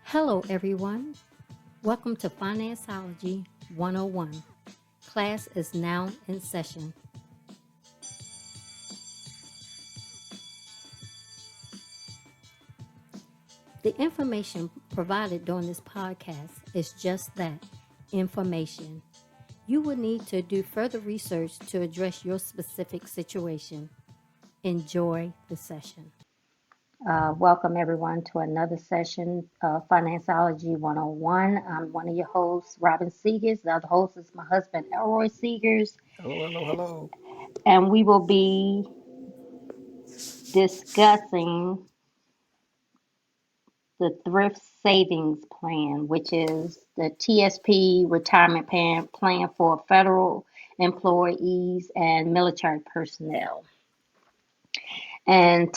Hello, everyone. Welcome to Financeology 101. Class is now in session. The information provided during this podcast is just that information. You will need to do further research to address your specific situation. Enjoy the session. Welcome everyone to another session of Financeology 101. I'm one of your hosts, Robin Seegers. The other host is my husband, Elroy Seegers, Hello, hello, hello. and we will be discussing the Thrift Savings Plan, which is the TSP retirement plan for federal employees and military personnel. And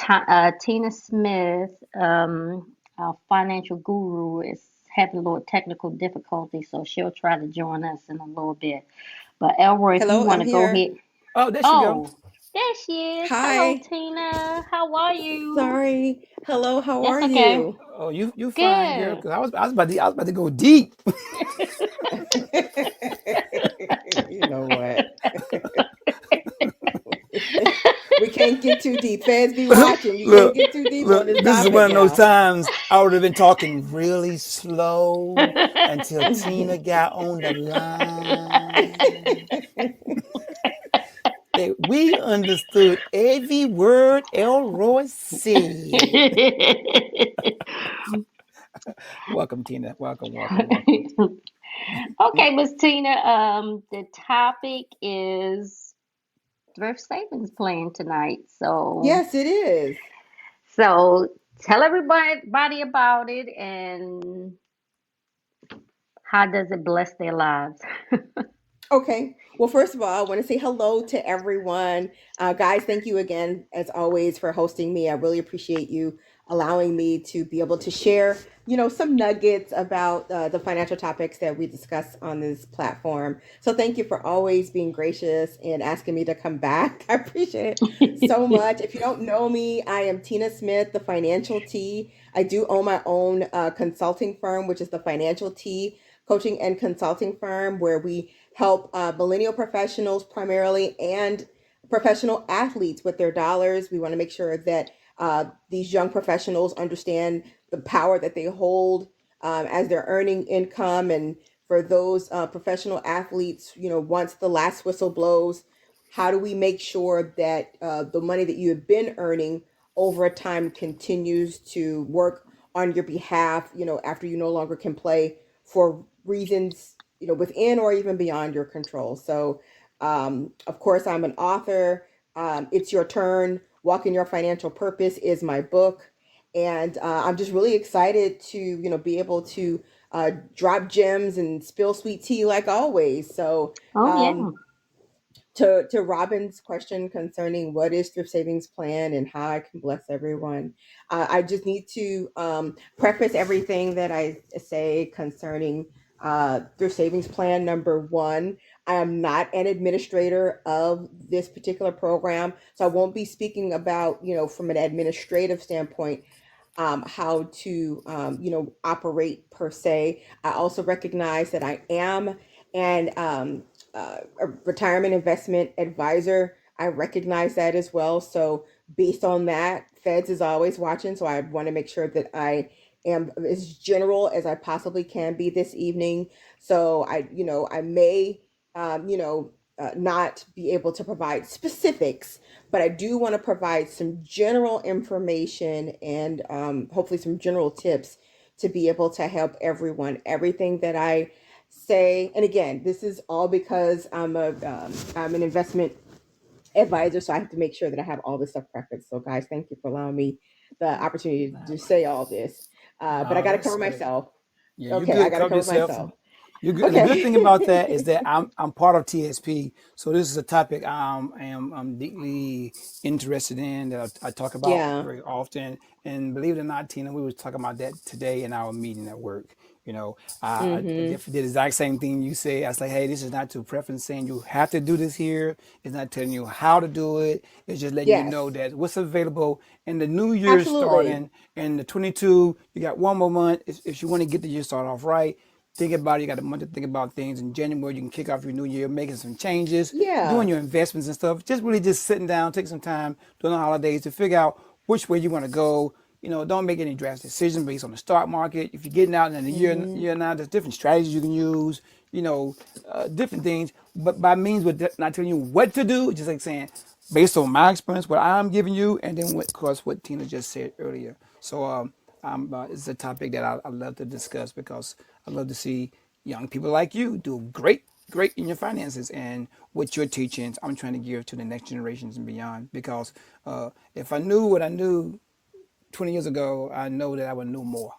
Tina Smith, our financial guru, is having a little technical difficulty, so she'll try to join us in a little bit. But Elroy, if you Hello, want I'm to go here. ahead. Oh, there she go. Oh, there she is. Hello, Hi. Tina. How are you? Sorry. Hello, how That's are okay. you? Oh, you fine, girl. Good. Cause I was about to go deep. You know what? We can't get too deep. Feds be watching. We can't look, get too deep on look. this This is topic one of those now. times I would have been talking really slow until Tina got on the line. We understood every word Elroy said. Welcome, Tina. Welcome, welcome, welcome. Okay, Miss Tina. The topic is thrift savings plan tonight. Yes, it is. So tell everybody about it and how does it bless their lives? Okay. Well, first of all, I want to say hello to everyone. Guys, thank you again, as always, for hosting me. I really appreciate you allowing me to be able to share, some nuggets about the financial topics that we discuss on this platform. So thank you for always being gracious and asking me to come back. I appreciate it so much. If you don't know me, I am Tina Smith, the Financial T. I do own my own consulting firm, which is the Financial T coaching and consulting firm, where we help millennial professionals primarily and professional athletes with their dollars. We want to make sure that these young professionals understand the power that they hold as they're earning income. And for those professional athletes, once the last whistle blows, how do we make sure that the money that you have been earning over time continues to work on your behalf, after you no longer can play for reasons within or even beyond your control. So of course, I'm an author. It's Your Turn, Walking Your Financial Purpose is my book. And I'm just really excited to be able to drop gems and spill sweet tea like always. So Oh, yeah. to Robin's question concerning what is thrift savings plan and how I can bless everyone, I just need to preface everything that I say concerning thrift savings plan. Number one, I am not an administrator of this particular program, so I won't be speaking about from an administrative standpoint how to operate per se. I also recognize that I am an a retirement investment advisor. I recognize that as well. So based on that, Feds is always watching. So I want to make sure that I am as general as I possibly can be this evening. So I may, not be able to provide specifics, but I do want to provide some general information and hopefully some general tips to be able to help everyone. Everything that I say, and again, this is all because I'm an investment advisor, so I have to make sure that I have all this stuff prefaced. So, guys, thank you for allowing me the opportunity to say all this. But I Oh, got to that's cover good. myself. Yeah, you Okay, I good. got to Cover cover yourself. myself. You good. And the good thing about that is that Okay. I'm part of TSP, so this is a topic I'm deeply interested in that I talk about Yeah. very often. And believe it or not, Tina, we was talking about that today in our meeting at work. You know, I Mm-hmm. did the exact same thing you say. I was like, hey, this is not to preference saying you have to do this here. It's not telling you how to do it. It's just letting you know Yes, that what's available. And the new year absolutely. starting and the 22, you got one more month. If you want to get the year started off right, think about it. You got a month to think about things. In January, you can kick off your new year, making some changes, doing Yeah. your investments and stuff. Just really just sitting down, take some time during the holidays to figure out which way you want to go. You know, don't make any drastic decisions based on the stock market. If you're getting out in a Mm-hmm. year now, there's different strategies you can use. You know, different things. But by means with not telling you what to do, just like saying, based on my experience, what I'm giving you, and then of course what Tina just said earlier. So it's a topic that I love to discuss because I love to see young people like you do great in your finances and what your teachings I'm trying to give to the next generations and beyond. Because if I knew what I knew 20 years ago, I know that I would know more.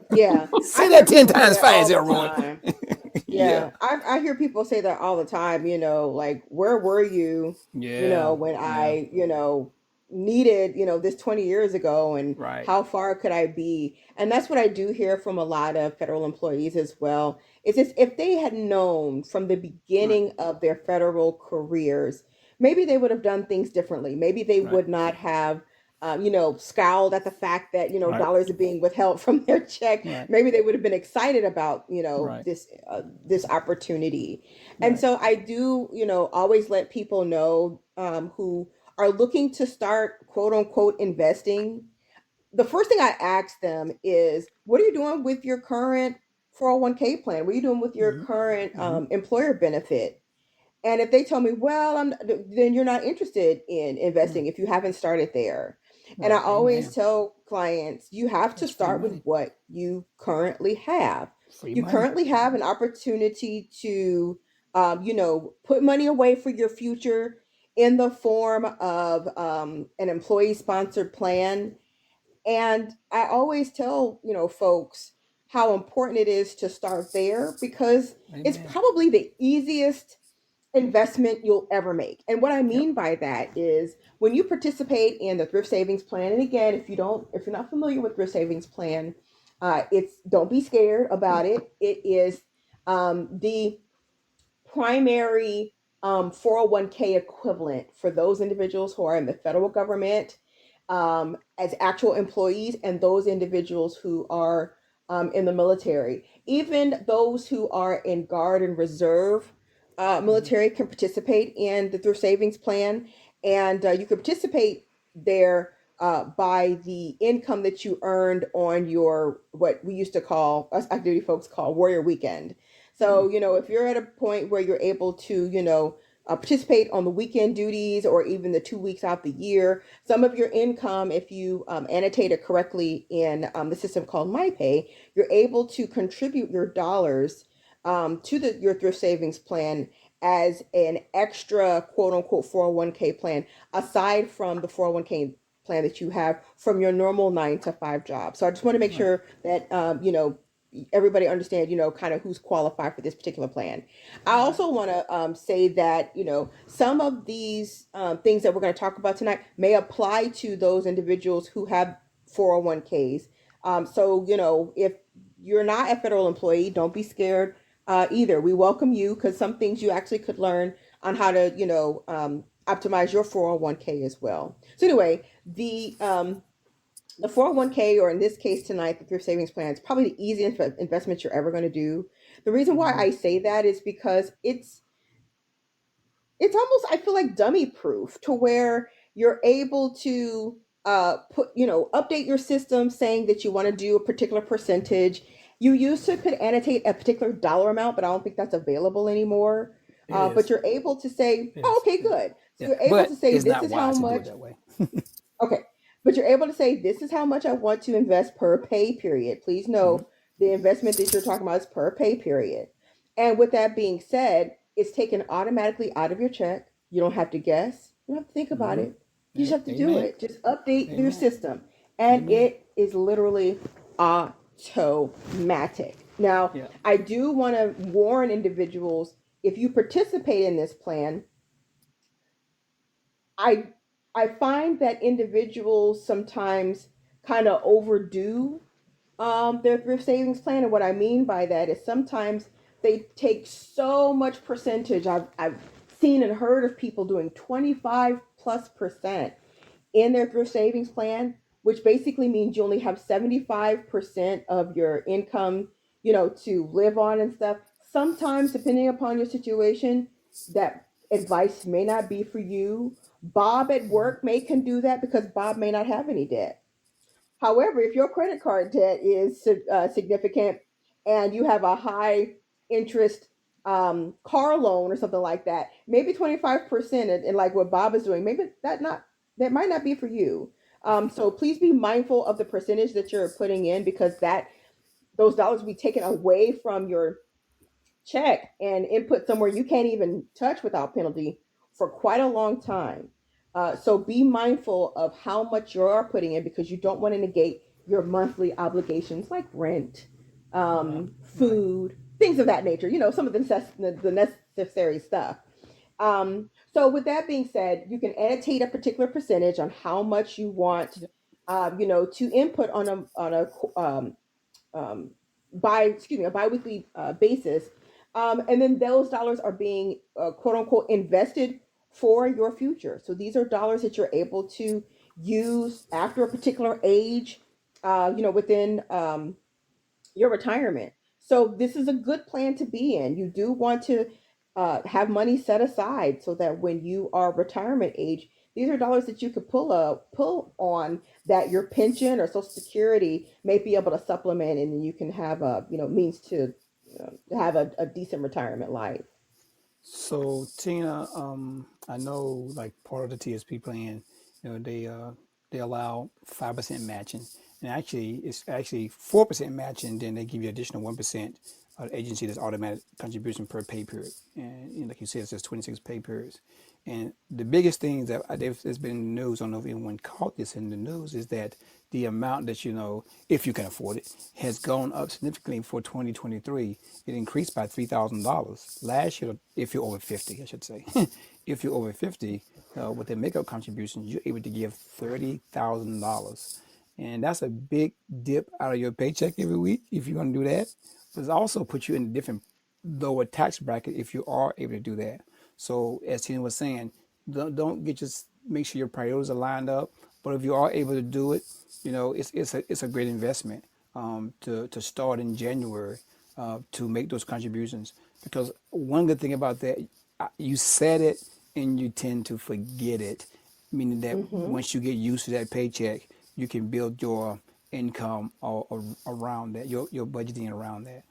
Yeah. I Say hear that 10 people say times that all fast, the Elroy. time. Yeah. Yeah, I hear people say that all the time, like, where were you, Yeah. when Yeah. I, needed, this 20 years ago, and Right. how far could I be? And that's what I do hear from a lot of federal employees as well. Is just if they had known from the Right. beginning of their federal careers, maybe they would have done things differently. Maybe they Right. would not have scowled at the fact that, Right. dollars are being withheld from their check. Right. Maybe they would have been excited about, Right. this opportunity. And Right. so I do, always let people know, who are looking to start quote unquote investing. The first thing I ask them is, what are you doing with your current 401k plan? What are you doing with your Mm-hmm. current Mm-hmm. employer benefit? And if they tell me, well, then you're not interested in Right. investing if you haven't started there. And I Right. always Amen. tell clients, you have to That's free start with money. what you currently have. Free You money. currently have an opportunity to, put money away for your future in the form of an employee sponsored plan. And I always tell, folks how important it is to start there because it's Amen. probably the easiest investment you'll ever make. And what I Yep. mean by that is when you participate in the thrift savings plan, and again, if you're not familiar with thrift savings plan, it's don't be scared about it. It is the primary 401k equivalent for those individuals who are in the federal government as actual employees and those individuals who are in the military. Even those who are in Guard and Reserve Mm-hmm. military can participate in the thrift savings plan. And you can participate there by the income that you earned on your, what we used to call, us active duty folks call Warrior Weekend. Mm. So, if you're at a point where you're able to, participate on the weekend duties or even the 2 weeks out the year, some of your income, if you annotate it correctly in the system called MyPay, you're able to contribute your dollars to your thrift savings plan as an extra quote unquote 401k plan aside from the 401k plan that you have from your normal 9 to 5 job. So I just want to make Right. sure that everybody understand, kind of who's qualified for this particular plan. I Right. also want to say that, some of these things that we're going to talk about tonight may apply to those individuals who have 401ks. So, if you're not a federal employee, don't be scared either. We welcome you because some things you actually could learn on how to, optimize your 401k as well. So anyway, the 401k, or in this case tonight, the thrift savings plan, is probably the easiest investment you're ever going to do. The reason why Mm-hmm. I say that is because it's almost, I feel like, dummy proof, to where you're able to update your system saying that you want to do a particular percentage. You used to could annotate a particular dollar amount, but I don't think that's available anymore. It But is. you're able to say, It oh, is. okay, Yeah. good. So Yeah. you're able But to say, it's this not is how wise to do it much. that way. Okay. But you're able to say, this is how much I want to invest per pay period. Please Mm-hmm. know the investment that you're talking about is per pay period. And with that being said, it's taken automatically out of your check. You don't have to guess. You don't have to think about Mm-hmm. it. You just have to do Amen. it. Just update your Amen. system. And Amen. it is literally automatic. Now, Yeah. I do want to warn individuals, if you participate in this plan, I I find that individuals sometimes kind of overdo Their thrift savings plan, and what I mean by that is sometimes they take so much percentage. I've seen and heard of people doing 25+% in their thrift savings plan, which basically means you only have 75% of your income, to live on and stuff. Sometimes, depending upon your situation, that advice may not be for you. Bob at work may can do that because Bob may not have any debt. However, if your credit card debt is significant and you have a high interest car loan or something like that, maybe 25% and like what Bob is doing, maybe that might not be for you. So please be mindful of the percentage that you're putting in because that those dollars will be taken away from your check and input somewhere you can't even touch without penalty for quite a long time. So be mindful of how much you are putting in because you don't want to negate your monthly obligations like rent, Right. Right. food, things of that nature. Some of the necessary stuff. So with that being said, you can annotate a particular percentage on how much you want, Yep. to input on a um, a biweekly basis, and then those dollars are being quote unquote invested for your future. So these are dollars that you're able to use after a particular age, within your retirement. So this is a good plan to be in. You do want to have money set aside so that when you are retirement age, these are dollars that you could pull on that your pension or Social Security may be able to supplement, and then you can have a means to have a decent retirement life. So Tina, I know like part of the TSP plan, they allow 5% matching, and actually it's actually 4% matching. Then they give you additional 1% agency that's automatic contribution per pay period, and like you said, it says 26 pay periods. And the biggest thing that there's been in the news, I don't know if anyone caught this in the news, is that the amount that if you can afford it, has gone up significantly for 2023. It increased by $3,000 last year. If you're over 50, I should say, if you're over 50, with the makeup contributions, you're able to give $30,000, and that's a big dip out of your paycheck every week if you're going to do that. But it also puts you in a different lower tax bracket if you are able to do that. So as Tina was saying, don't get just make sure your priorities are lined up. But if you are able to do it, it's a great investment to start in January to make those contributions. Because one good thing about that, you said it and you tend to forget it, meaning that Mm-hmm. once you get used to that paycheck, you can build your income around that, your budgeting around that.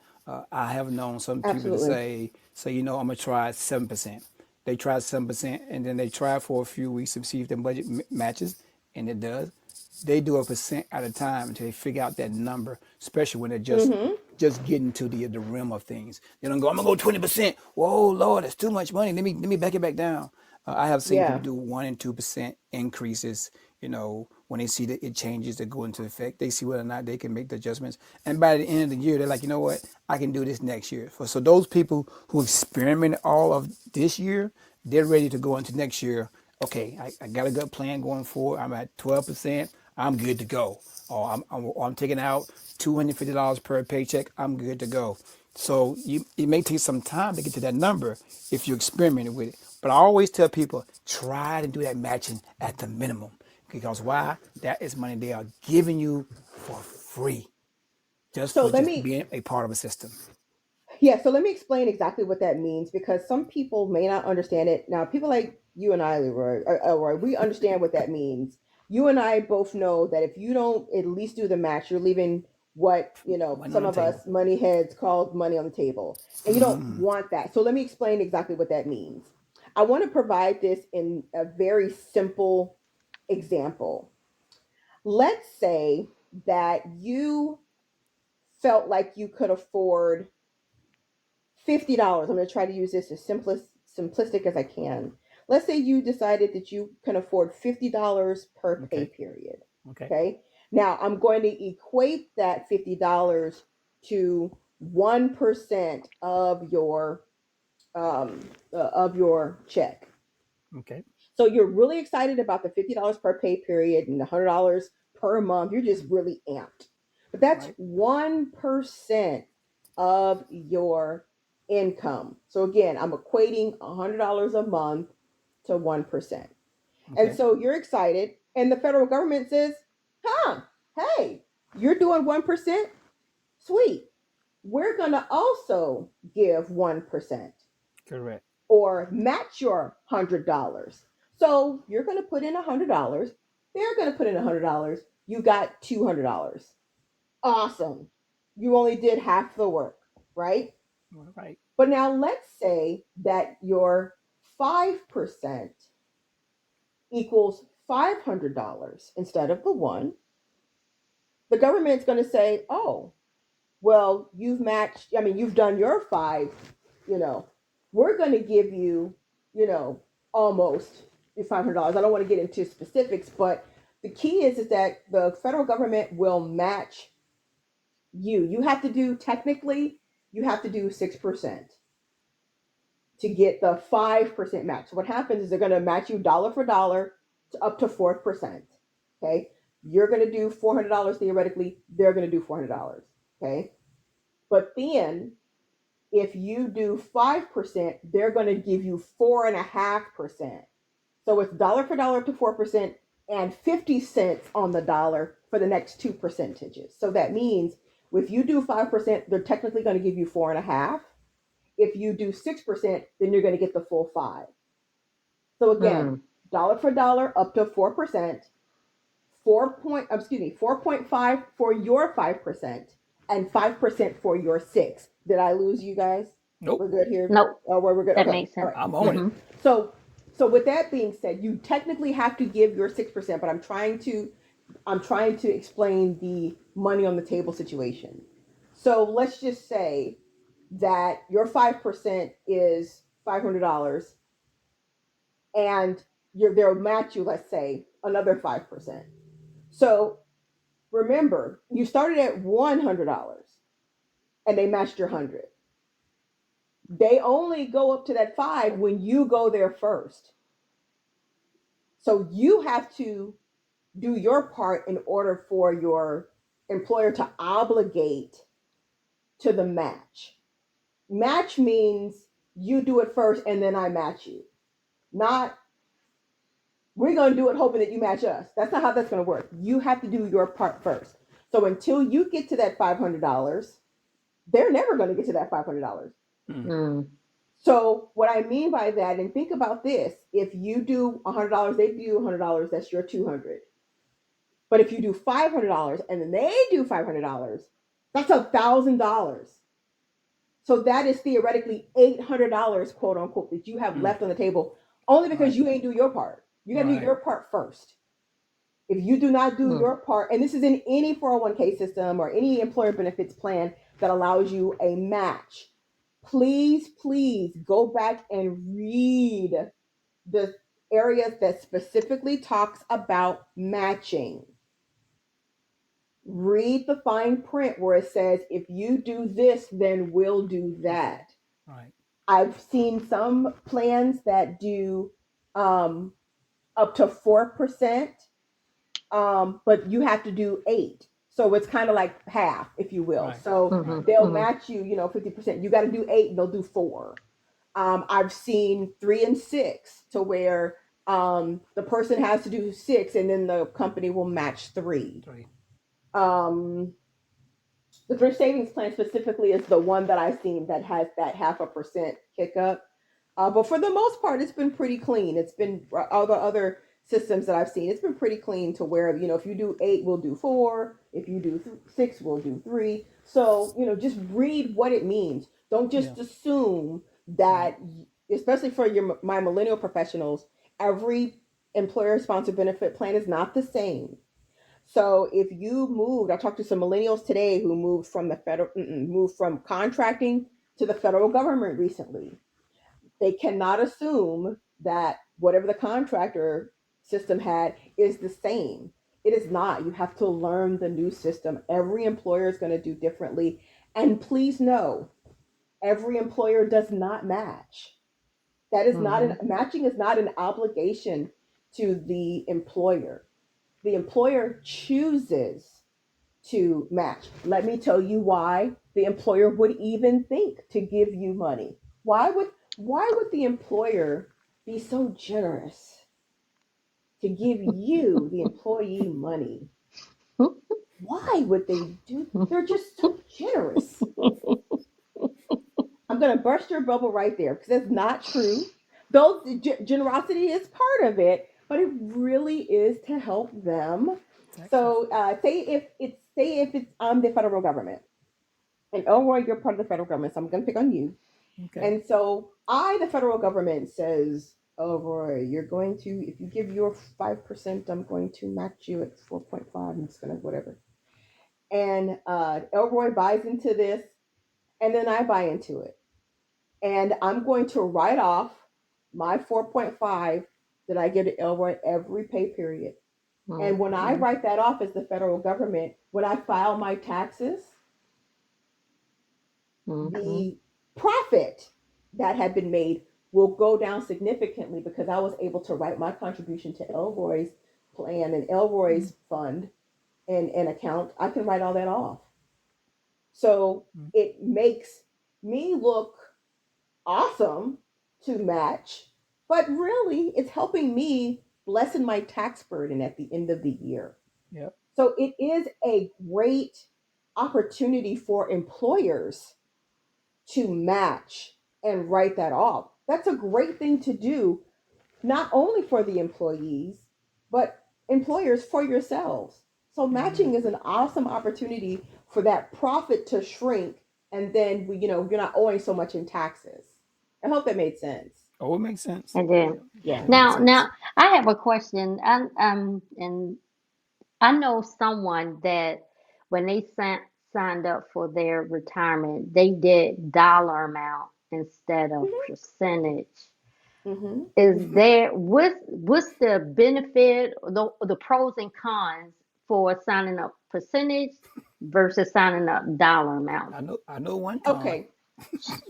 I have known some people to Absolutely. say, I'm gonna try 7%. They try 7%, and then they try for a few weeks to see if their budget matches, and it does. They do a percent at a time until they figure out that number, especially when they're Mm-hmm. just getting to the realm of things. They don't go, I'm gonna go 20%. Whoa, Lord, that's too much money. Let me back it back down. I have seen people Yeah. do 1% and 2% increases. When they see that it changes that go into effect, they see whether or not they can make the adjustments. And by the end of the year, they're like, you know what, I can do this next year. So those people who experiment all of this year, they're ready to go into next year. Okay, I got a good plan going forward. I'm at 12%. I'm good to go. Or I'm taking out $250 per paycheck. I'm good to go. So it may take some time to get to that number if you experimented with it. But I always tell people, try to do that matching at the minimum. Because why? That is money they are giving you for free, just So for let just me being a part of a system. Yeah, so let me explain exactly what that means because some people may not understand it. Now, people like you and I, Leroy, Elroy, we understand what that means. You and I both know that if you don't at least do the match, you're leaving what, Money on some the of table. us money heads called money on the table. And you don't want that. So let me explain exactly what that means. I want to provide this in a very simple example. Let's say that you felt like you could afford $50. I'm going to try to use this as simplistic as I can. Let's say you decided that you can afford $50 per pay Okay. period. Okay. Okay. Now I'm going to equate that $50 to 1% of your check. Okay. So you're really excited about the $50 per pay period and the $100 per month. You're just really amped. But that's Right. 1% of your income. So again, I'm equating $100 a month to 1%. And Okay. so you're excited, and the federal government says, hey, you're doing 1%? Sweet. We're going to also give 1% Correct. or match your $100. So you're going to put in $100. They're going to put in $100. You got $200. Awesome. You only did half the work, right? All right. But now let's say that your 5% equals $500 instead of the one. The government's going to say, oh, well, you've matched, I mean, you've done your five, you know, we're going to give you, you know, almost $500. I don't want to get into specifics, but the key is that the federal government will match you. You have to do, technically, you have to do 6% to get the 5% match. So what happens is they're going to match you dollar for dollar to up to 4%. Okay. You're going to do $400 theoretically. They're going to do $400. Okay. But then if you do 5%, they're going to give you 4.5%. So it's dollar for dollar up to 4% and 50 cents on the dollar for the next two percentages. So that means if you do 5%, they're technically going to give you 4.5. If you do 6%, then you're going to get the full five. So again, dollar for dollar up to 4%, 4.5 for your 5% and 5% for your six. Did I lose you guys? Nope. We're good here. Nope, Oh, we're good. that Okay. makes All sense. right. I'm on it. So so with that being said, you technically have to give your 6%, but I'm trying to explain the money on the table situation. So let's just say that your 5% is $500 and they'll match you, let's say, another 5%. So remember, you started at $100 and they matched your 100. They only go up to that 5 when you go there first. So you have to do your part in order for your employer to obligate to the match. Match means you do it first and then I match you. Not we're going to do it hoping that you match us. That's not how that's going to work. You have to do your part first. So until you get to that $500, they're never going to get to that $500. Mm. So what I mean by that, and think about this: if you do $100, they do $100. That's your 200. But if you do $500 and then they do $500, that's $1,000. So that is theoretically $800, quote unquote, that you have Mm. left on the table only because Right. you ain't do your part. You got to do Right. your part first. If you do not do Mm. your part, and this is in any 401k system or any employer benefits plan that allows you a match, please go back and read the areas that specifically talks about matching. Read the fine print where it says, if you do this, then we'll do that. Right. I've seen some plans that do um, up to 4%, but you have to do 8. So it's kind of like half, if you will. Right. So Right. they'll match you, 50%. You got to do 8, and they'll do 4. I've seen 3 and 6 to where the person has to do 6, and then the company will match 3. 3. Um, the thrift savings plan specifically is the one that I've seen that has that 0.5% kick up. But for the most part, it's been pretty clean. It's been all the other systems that I've seen. It's been pretty clean to where if you do 8, we'll do 4. If you do 6, we'll do 3. So just read what it means. Don't Yeah. just assume Right. that, especially for my millennial professionals, every employer sponsored benefit plan is not the same. So if you moved, I talked to some millennials today who moved from the moved from contracting to the federal government recently. They cannot assume that whatever the contractor system had is the same. It is not. You have to learn the new system. Every employer is going to do differently. And please know, every employer does not match. That is not Mm-hmm. matching is not an obligation to the employer. The employer chooses to match. Let me tell you why the employer would even think to give you money. Why would the employer be so generous to give you, the employee, money? Why would they do? They're just so generous. I'm going to burst your bubble right there because that's not true. Though generosity is part of it, but it really is to help them. Exactly. So say if it's the federal government, and Elroy, you're part of the federal government, so I'm going to pick on you. Okay. And so the federal government says, Elroy, you're going to, if you give your 5%, I'm going to match you at 4.5. I'm just going to whatever. And Elroy buys into this, and then I buy into it. And I'm going to write off my 4.5 that I give to Elroy every pay period. And when I Mhm. write that off as the federal government, when I file my taxes, Mhm. the profit that had been made will go down significantly because I was able to write my contribution to Elroy's plan and Elroy's fund and account. I can write all that off. So Mm. it makes me look awesome to match, but really it's helping me lessen my tax burden at the end of the year. Yep. So it is a great opportunity for employers to match and write that off. That's a great thing to do, not only for the employees, but employers for yourselves. So matching Amen. is an awesome opportunity for that profit to shrink, and then you're not owing so much in taxes. I hope that made sense. Oh, it makes sense. And then Yep. Yeah. It makes now sense. I have a question. And I know someone that when they signed up for their retirement, they did dollar amount instead of Mm-hmm. percentage. Mm-hmm. Is there what's the benefit, the pros and cons for signing up percentage versus signing up dollar amount? I know one con. Okay.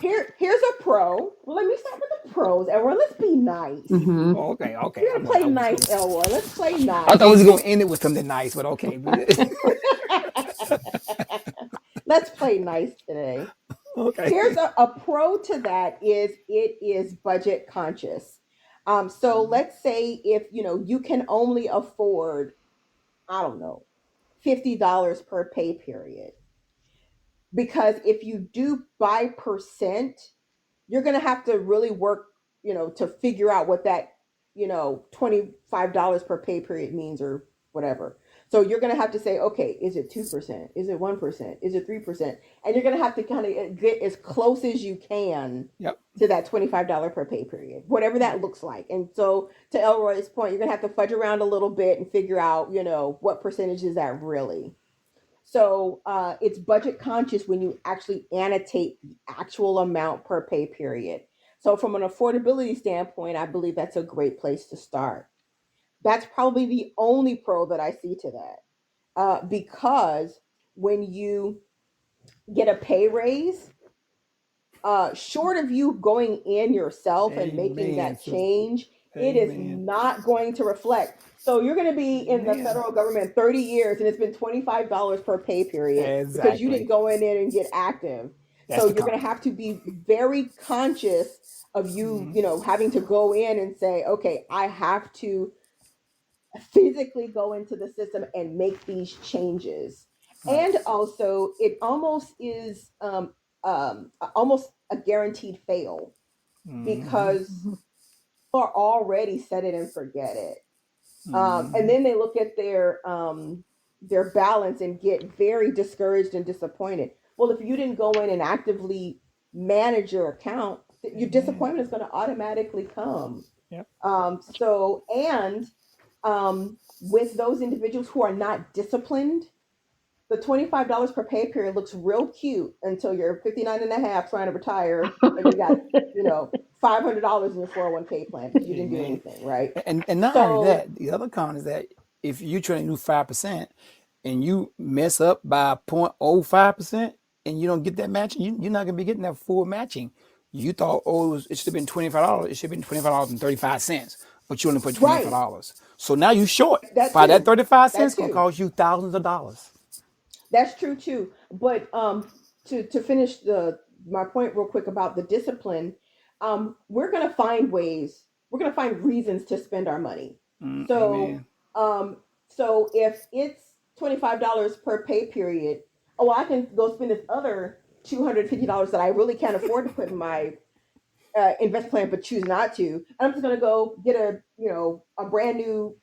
Here's a pro. Well, let me start with the pros, and let's be nice. Mm-hmm. Oh, okay, okay. We're I gonna was, play I was nice, going. Elroy. Let's play I thought we was nice. gonna end it with something nice, but okay. Let's play nice today. Okay. Here's a pro to that is it is budget conscious. So Mhm. let's say if you can only afford, I don't know, $50 per pay period. Because if you do by percent, you're gonna have to really work, to figure out what that, $25 per pay period means or whatever. So you're gonna have to say, okay, is it 2%? Is it 1%? Is it 3%? And you're gonna have to kind of get as close as you can Yep. to that $25 per pay period, whatever that Yep. looks like. And so to Elroy's point, you're gonna have to fudge around a little bit and figure out, what percentage is that really. So it's budget conscious when you actually annotate the actual amount per pay period. So from an affordability standpoint, I believe that's a great place to start. That's probably the only pro that I see to that, because when you get a pay raise, short of you going in yourself and making Amen, that sister. change, it is Amen. not going to reflect. So you're going to be in the Amen. federal government 30 years and it's been $25 per pay period because you Exactly. didn't go in there and get active. That's So the you're going con. to have to be very conscious of you, Hmm. having to go in and say, okay, I have to physically go into the system and make these changes. Right. And also, it almost is almost a guaranteed fail Hmm. because people are already set it and forget it. And Hmm. then they look at their balance and get very discouraged and disappointed. Well, if you didn't go in and actively manage your account, your Amen. disappointment is going to automatically come. Yep. With those individuals who are not disciplined, the $25 per pay period looks real cute until you're 59 and a half trying to retire and you got, $500 in your 401k plan because you didn't do Amen. anything, right? And not only So, that, the other con is that if you're trying to do 5% and you mess up by 0.05% and you don't get that matching, you're not gonna be getting that full matching. You thought, oh, it should have been $25. It should have been $25.35, but you only put twenty five right, dollars. So now you short. that By that too. 35 cents That gonna too. cost you thousands of dollars. That's true too. But to finish the my point real quick about the discipline, we're gonna find ways. We're gonna find reasons to spend our money. So Amen. um, so if it's $25 per pay period, oh, I can go spend this other $250 that I really can't afford to put in my invest plan, but choose not to. And I'm just gonna go get a brand new,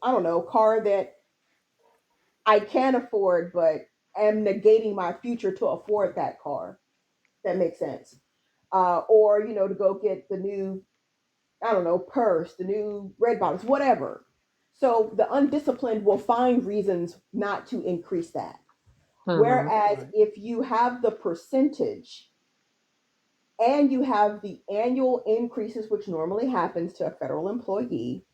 I don't know, car that I can afford, but am negating my future to afford that car. That makes sense. Or to go get the new, I don't know, purse, the new red bottoms, whatever. So the undisciplined will find reasons not to increase that. Mm-hmm. Whereas Right. if you have the percentage and you have the annual increases, which normally happens to a federal employee,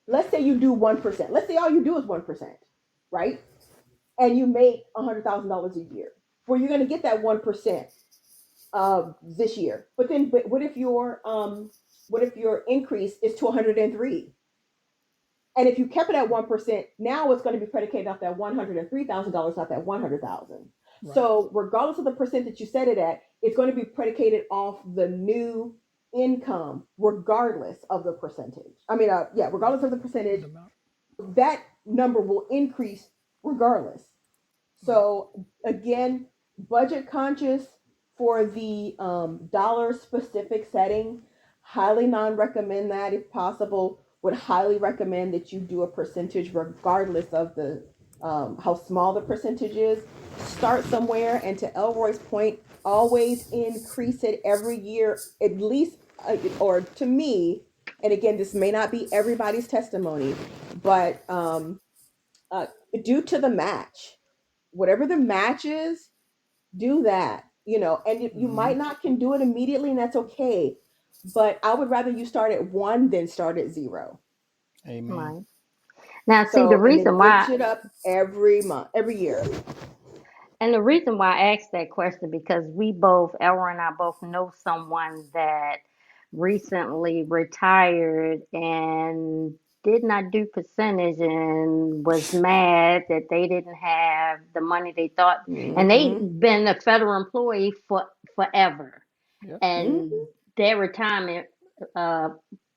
let's say you do 1%. Let's say all you do is 1%, right? And you make $100,000 a year. Well, you're going to get that 1% this year. But what if your increase is to 103? And if you kept it at 1%, now it's going to be predicated off that $103,000, not that 100,000. Right. So regardless of the percent that you set it at, it's going to be predicated off the new income, regardless of the percentage. Regardless of the percentage, The amount. that number will increase regardless. Right. So again, budget conscious for the dollar specific setting. Highly non recommend that if possible. Would highly recommend that you do a percentage regardless of the how small the percentage is. Start somewhere, and to Elroy's point, always increase it every year, at least, or to me. And again, this may not be everybody's testimony, but uh, due to the match, whatever the match is, do that. And you Mm-hmm. might not can do it immediately, and that's okay. But I would rather you start at one than start at zero. Amen. Right. Now, see, the So, and then reason inch why, it up every month, every year. and the reason why I asked that question, because we both, Elra and I both know someone that recently retired and did not do percentage and was mad that they didn't have the money they thought, and they Mm-hmm. been a federal employee for forever, Yep. Mm-hmm. and their retirement uh,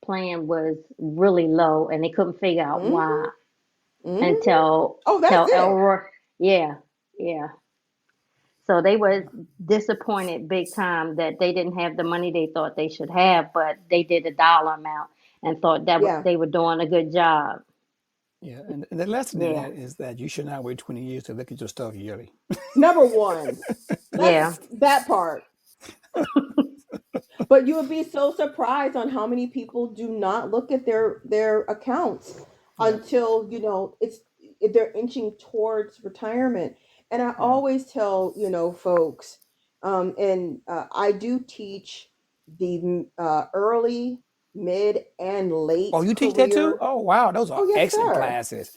plan was really low, and they couldn't figure out why Mm-hmm. Mm-hmm. until Oh, that's it. Elroy, yeah, yeah. So they were disappointed big time that they didn't have the money they thought they should have, but they did a dollar amount and thought that Yeah. they were doing a good job. Yeah. And the lesson in Yeah, that is that you should not wait 20 years to look at your stuff yearly. Number one. That's yeah, that part. But you would be so surprised on how many people do not look at their accounts Yep. until they're inching towards retirement. And I Yeah. always tell folks, and I do teach the early, mid, and Oh, late you teach that too? career. Oh, wow. Those are Oh yes, excellent sir. classes.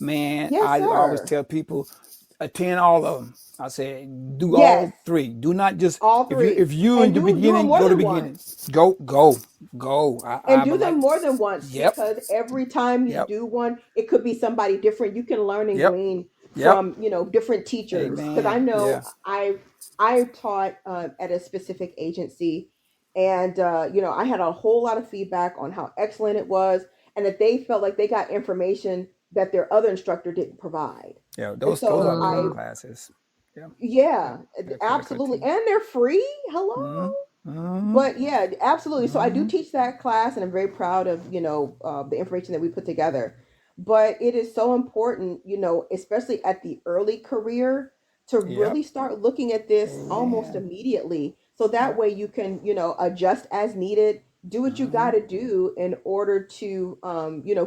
Man, Yes, I always sir. tell people attend all of them. I say do Yes, all three. Do not just all if you three, if you in and the do it beginning, more go to than beginning. once. Go. And I'm do them like, more than once, yep, because every time you yep, do one, it could be somebody different. You can learn and yep, glean yep. from different teachers. Because I Amen. know Yeah. I taught at a specific agency, and I had a whole lot of feedback on how excellent it was, and that they felt like they got information that their other instructor didn't provide. Yeah. And Those so are great I mm, classes. Yeah. yeah, Yeah. They're critical absolutely, too. and they're free. Hello. Mm-hmm. Mm-hmm. But yeah, absolutely. So I do Mm-hmm. teach that class, and I'm very proud of the information that we put together. But it is so important, especially at the early career, to Yep. really start looking at this almost Amen. immediately. So that Yep. way you can adjust as needed, do what you got Mm-hmm. to do in order to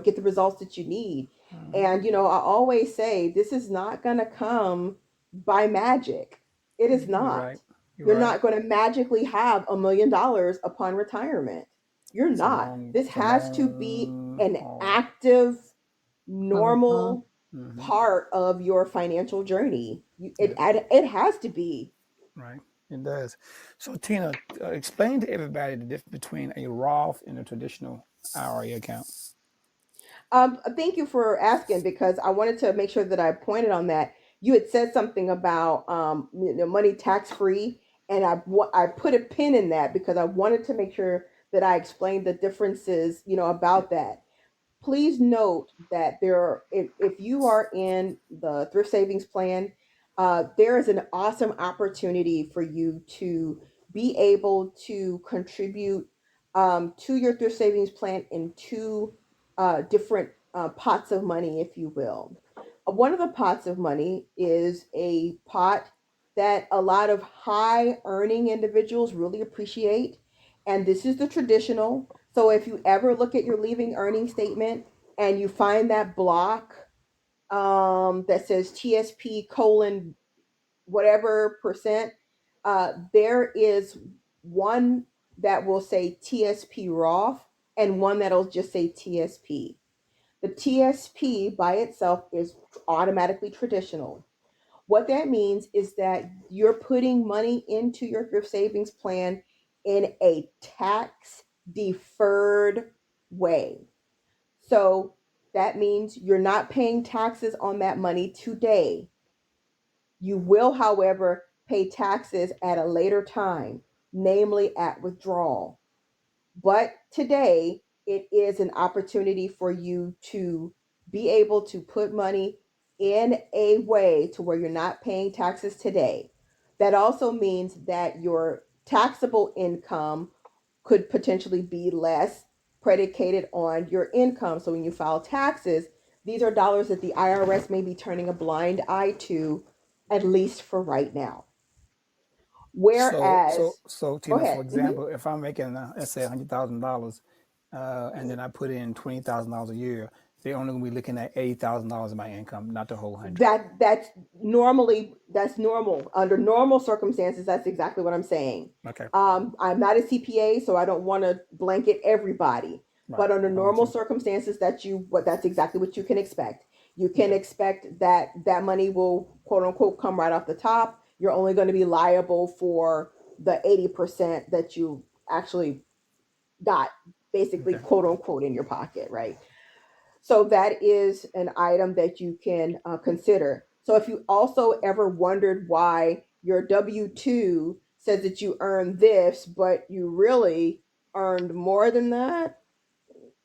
get the results that you need. Mm-hmm. And I always say this is not going to come by magic. It is You're not. right. You're You're right. not going to magically have $1 million upon retirement. You're not. This It's a has to be long an haul. active, mm-hmm. normal Mm-hmm. part of your financial journey. Yeah. It has to be. Right. It does. So, Tina, explain to everybody the difference between a Roth and a traditional IRA account. Thank you for asking, because I wanted to make sure that I pointed on that. you had said something about money tax free, and I put a pin in that because I wanted to make sure that I explained the differences, about that. Please note that if you are in the thrift savings plan, there is an awesome opportunity for you to be able to contribute to your thrift savings plan in two different pots of money, if you will. One of the pots of money is a pot that a lot of high earning individuals really appreciate, and this is the traditional. So if you ever look at your leaving earning statement and you find that block that says TSP colon whatever percent, there is one that will say TSP Roth and one that'll just say TSP. The TSP by itself is automatically traditional. What that means is that you're putting money into your thrift savings plan in a tax deferred way. So that means you're not paying taxes on that money today. You will, however, pay taxes at a later time, namely at withdrawal. But today, it is an opportunity for you to be able to put money in a way to where you're not paying taxes today. That also means that your taxable income could potentially be less predicated on your income. So when you file taxes, these are dollars that the IRS may be turning a blind eye to, at least for right now. So, so, Whereas, so, go Tina, for ahead. Mhm. example, if I'm making, let's say, $100,000, and then I put in $20,000 a year, they're only going to be looking at $80,000 of my income, not the whole hundred. That's normal under normal circumstances. That's exactly what I'm saying. Okay, I'm not a CPA, so I don't want to blanket everybody, right. but under I'm with normal you. circumstances, that's exactly what you can expect. You can Okay. expect that that money will quote unquote come right off the top. You're only going to be liable for the 80% that you actually got, basically Okay. quote unquote, in your pocket, right? So that is an item that you can consider. So if you also ever wondered why your W 2 says that you earned this, but you really earned more than that,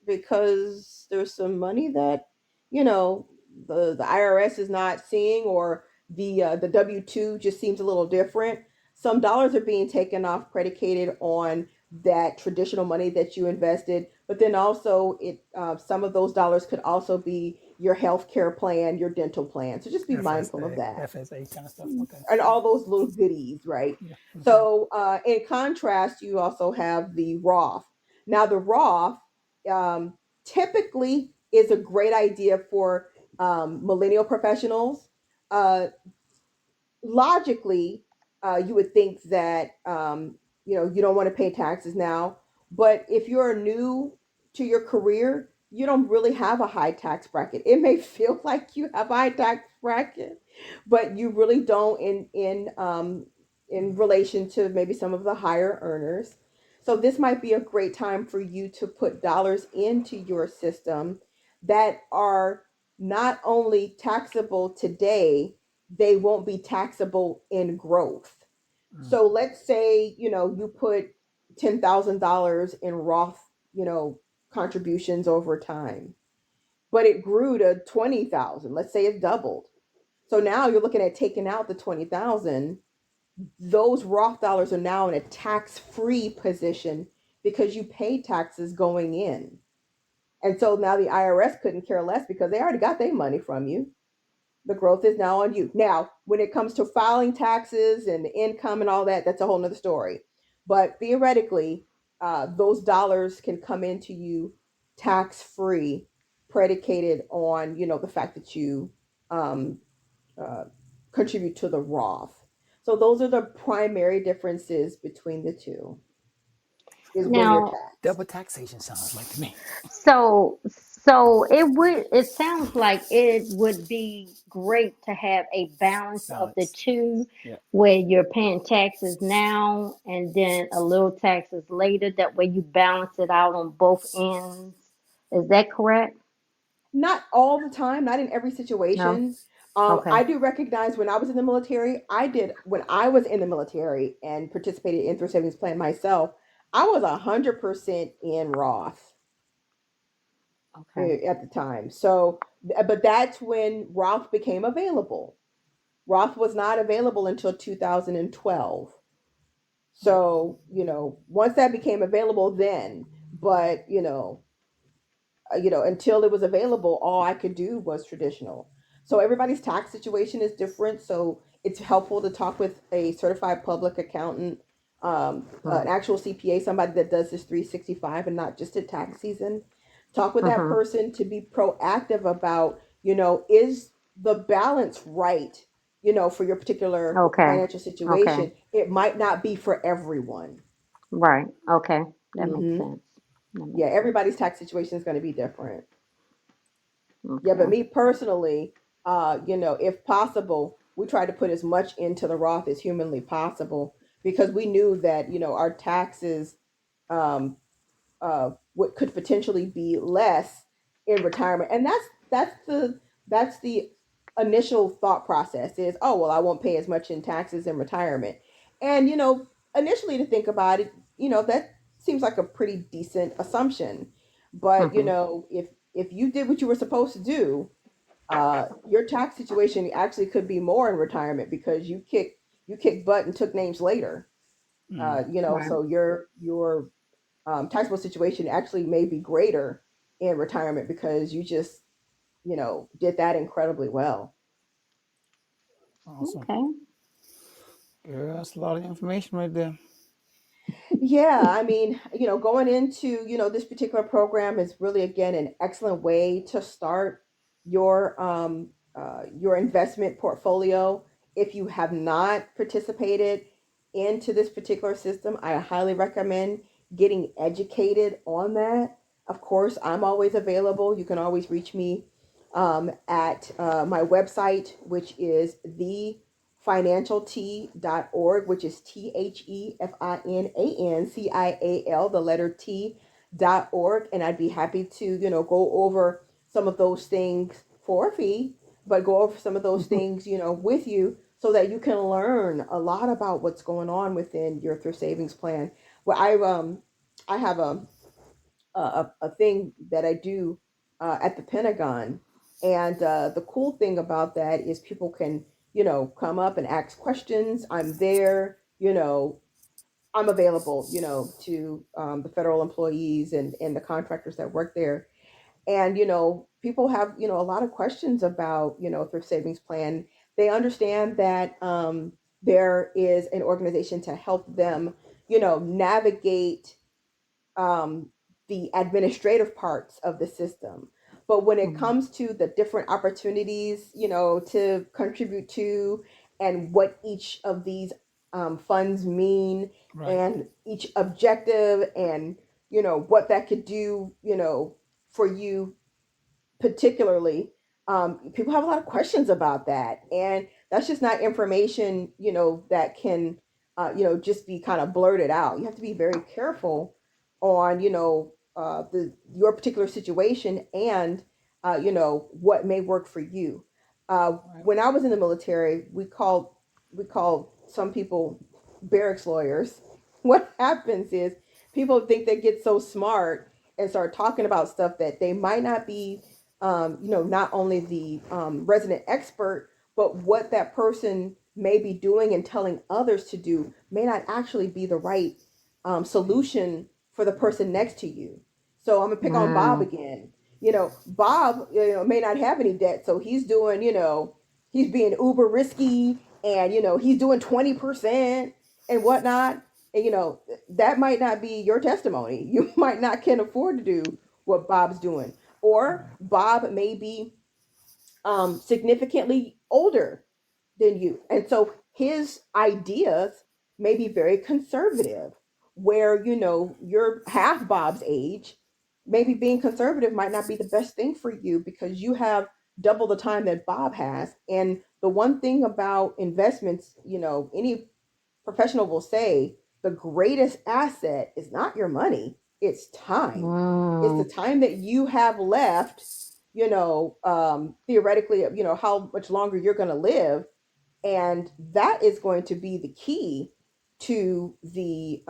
because there's some money that, you know the IRS is not seeing, or the W-2 just seems a little different. Some dollars are being taken off predicated on that traditional money that you invested, but then also it some of those dollars could also be your health care plan, your dental plan. So just be mindful of FSA, that, FSA kind of stuff. Okay. and all those little goodies, right? Yeah. Okay. So, in contrast, you also have the Roth. Now, the Roth um, typically is a great idea for millennial professionals. Uh, Logically, you would think that you don't want to pay taxes now, but if you're new to your career, you don't really have a high tax bracket. It may feel like you have a high tax bracket, but you really don't in relation to maybe some of the higher earners. So this might be a great time for you to put dollars into your system that are not only taxable today, they won't be taxable in growth. Mm. So let's say, you put $10,000 in Roth, contributions over time, but it grew to 20,000. Let's say it doubled. So now you're looking at taking out the 20,000. Those Roth dollars are now in a tax-free position because you paid taxes going in. And so now the IRS couldn't care less because they already got their money from you. The growth is now on you. Now, when it comes to filing taxes and the income and all that, that's a whole nother story. But theoretically, those dollars can come into you tax free, predicated on the fact that you um, uh, contribute to the Roth. So those are the primary differences between the two. Is when you're Now, Double taxed. taxation sounds like to me. so it sounds like it would be great to have a balance of the Balance. two, Yeah. where you're paying taxes now and then a little taxes later. That way you balance it out on both ends. Is that correct? Not all the time, not in every No. situation. I Okay. do recognize when I was in the military, when I was in the military and participated in thrift savings plan myself, I was 100% in Roth Okay. at the time. So, but that's when Roth became available. Roth was not available until 2012. So, once that became available, then, but until it was available, all I could do was traditional. So everybody's tax situation is different. So it's helpful to talk with a certified public accountant, an Right. actual CPA, somebody that does this 365 and not just at tax season. Talk with that Mm-hmm. person to be proactive about, is the balance right, for your particular Okay. financial Okay. situation. It might not be for everyone. Right. Okay. That makes Hmm. sense. That Yeah, makes sense. everybody's tax situation is going to be different. Yeah, but Okay. me personally, if possible, we try to put as much into the Roth as humanly possible because we knew that, our taxes um, what could potentially be less in retirement, and that's the initial thought process is, oh well, I won't pay as much in taxes in retirement, and initially to think about it, that seems like a pretty decent assumption, but Mm-hmm. if you did what you were supposed to do, your tax situation actually could be more in retirement because you kicked butt and took names later. Right. So your taxable situation actually may be greater in retirement because you just did that incredibly well. Awesome. Okay. Girl, that's a lot of information right there. Yeah, I mean, going into, this particular program is really again an excellent way to start your investment portfolio. If you have not participated into this particular system, I highly recommend getting educated on that. Of course, I'm always available. You can always reach me at my website, which is thefinancialT.org, which is TheFinancial, the letter T.org. And I'd be happy to, go over some of those things for a fee, but go over some of those things, with you so that you can learn a lot about what's going on within your thrift savings plan. Well, I have a thing that I do at the Pentagon. And the cool thing about that is people can, come up and ask questions. I'm there, I'm available, to the federal employees and the contractors that work there. And, people have, a lot of questions about, thrift savings plan. They understand that there is an organization to help them, navigate um, the administrative parts of the system. But when it Mhm. comes to the different opportunities, to contribute to and what each of these funds mean Right. and each objective and, what that could do, for you particularly, people have a lot of questions about that, and that's just not information that can just be kind of blurted out. You have to be very careful on the your particular situation and what may work for you. Right. When I was in the military, we called some people barracks lawyers. What happens is people think they get so smart and start talking about stuff that they might not be, not only the resident expert, but what that person may be doing and telling others to do may not actually be the right solution for the person next to you. So I'm gonna pick on Bob Mm. again. Bob, may not have any debt, so he's doing, he's being uber risky, and he's doing 20% and whatnot. And that might not be your testimony. You might not can afford to do what Bob's doing, or Right. Bob may be significantly older than you. And so his ideas may be very conservative, where, you're half Bob's age. Maybe being conservative might not be the best thing for you because you have double the time that Bob has. And the one thing about investments, any professional will say the greatest asset is not your money, it's time. It's the Mm. time that you have left, theoretically, how much longer you're going to live. And that is going to be the key to the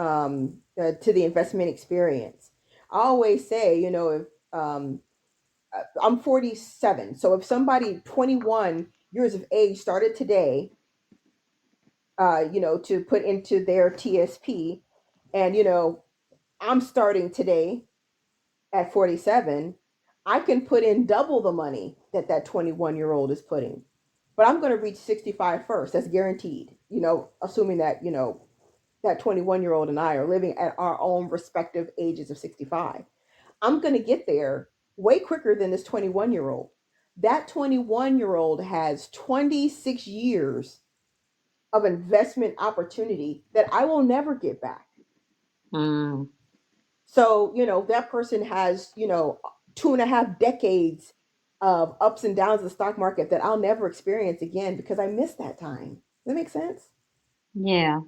investment experience. I always say, if I'm 47, so if somebody 21 years of age started today, to put into their TSP, and I'm starting today at 47, I can put in double the money that 21-year-old is putting. But I'm going to reach 65 first. That's guaranteed. Assuming that, that 21-year-old and I are living at our own respective ages of 65. I'm going to get there way quicker than this 21-year-old. That 21-year-old has 26 years of investment opportunity that I will never get back. Mm. So, that person has, 2.5 decades of ups and downs of the stock market that I'll never experience again because I missed that time. Does that make sense? Yeah.